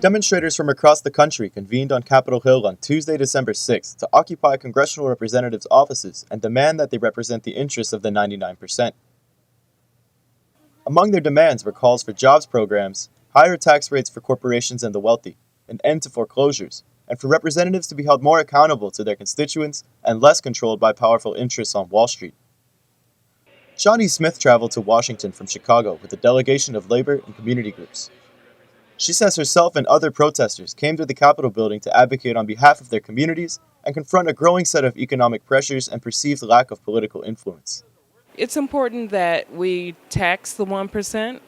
Demonstrators from across the country convened on Capitol Hill on Tuesday, December 6th to occupy congressional representatives' offices and demand that they represent the interests of the 99%. Among their demands were calls for jobs programs, higher tax rates for corporations and the wealthy, an end to foreclosures, and for representatives to be held more accountable to their constituents and less controlled by powerful interests on Wall Street. Shawnee Smith traveled to Washington from Chicago with a delegation of labor and community groups. She says herself and other protesters came to the Capitol building to advocate on behalf of their communities and confront a growing set of economic pressures and perceived lack of political influence. It's important that we tax the 1%.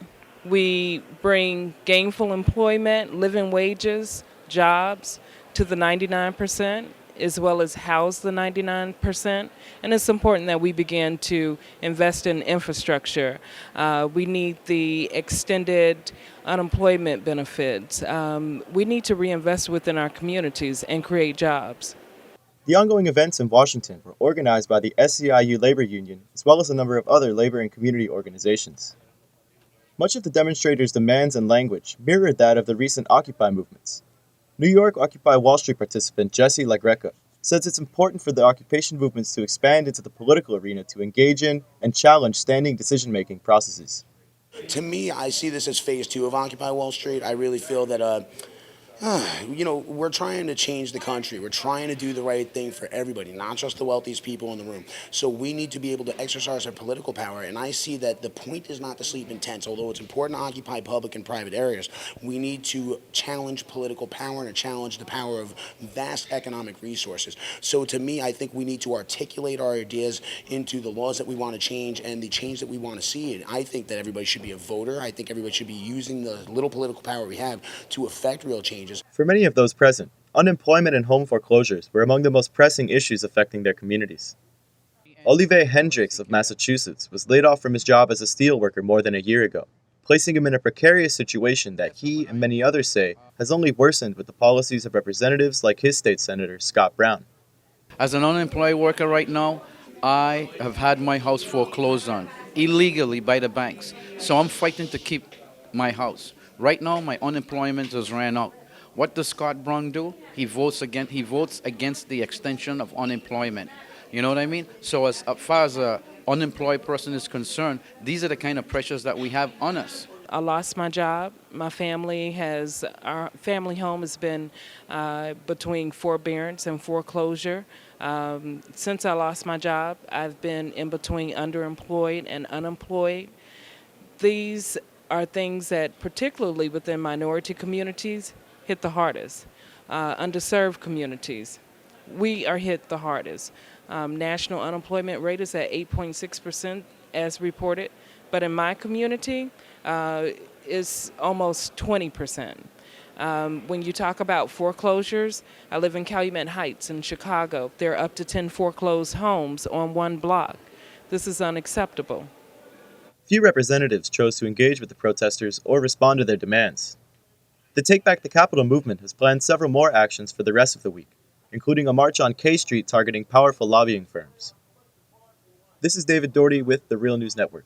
We bring gainful employment, living wages, jobs to the 99%, as well as house the 99%. And it's important that we begin to invest in infrastructure. We need the extended unemployment benefits. We need to reinvest within our communities and create jobs. The ongoing events in Washington were organized by the SEIU Labor Union as well as a number of other labor and community organizations. Much of the demonstrators' demands and language mirrored that of the recent Occupy movements. New York Occupy Wall Street participant Jesse LaGreca says it's important for the occupation movements to expand into the political arena to engage in and challenge standing decision-making processes. To me, I see this as phase two of Occupy Wall Street. I really feel that we're trying to change the country. We're trying to do the right thing for everybody, not just the wealthiest people in the room. So we need to be able to exercise our political power. And I see that the point is not to sleep in tents. Although it's important to occupy public and private areas, we need to challenge political power and to challenge the power of vast economic resources. So to me, I think we need to articulate our ideas into the laws that we want to change and the change that we want to see. And I think that everybody should be a voter. I think everybody should be using the little political power we have to affect real changes. For many of those present, unemployment and home foreclosures were among the most pressing issues affecting their communities. Olivier Hendricks of Massachusetts was laid off from his job as a steelworker more than a year ago, placing him in a precarious situation that he and many others say has only worsened with the policies of representatives like his state senator, Scott Brown. As an unemployed worker right now, I have had my house foreclosed on illegally by the banks. So I'm fighting to keep my house. Right now, my unemployment has ran out. What does Scott Brown do? He votes against the extension of unemployment. You know what I mean? So as far as an unemployed person is concerned, these are the kind of pressures that we have on us. I lost my job. Our family home has been between forbearance and foreclosure. Since I lost my job, I've been in between underemployed and unemployed. These are things that, particularly within minority communities, hit the hardest. Underserved communities, we are hit the hardest. National unemployment rate is at 8.6% as reported, but in my community, it's almost 20%. When you talk about foreclosures, I live in Calumet Heights in Chicago. There are up to 10 foreclosed homes on one block. This is unacceptable. Few representatives chose to engage with the protesters or respond to their demands. The Take Back the Capitol movement has planned several more actions for the rest of the week, including a march on K Street targeting powerful lobbying firms. This is David Doherty with the Real News Network.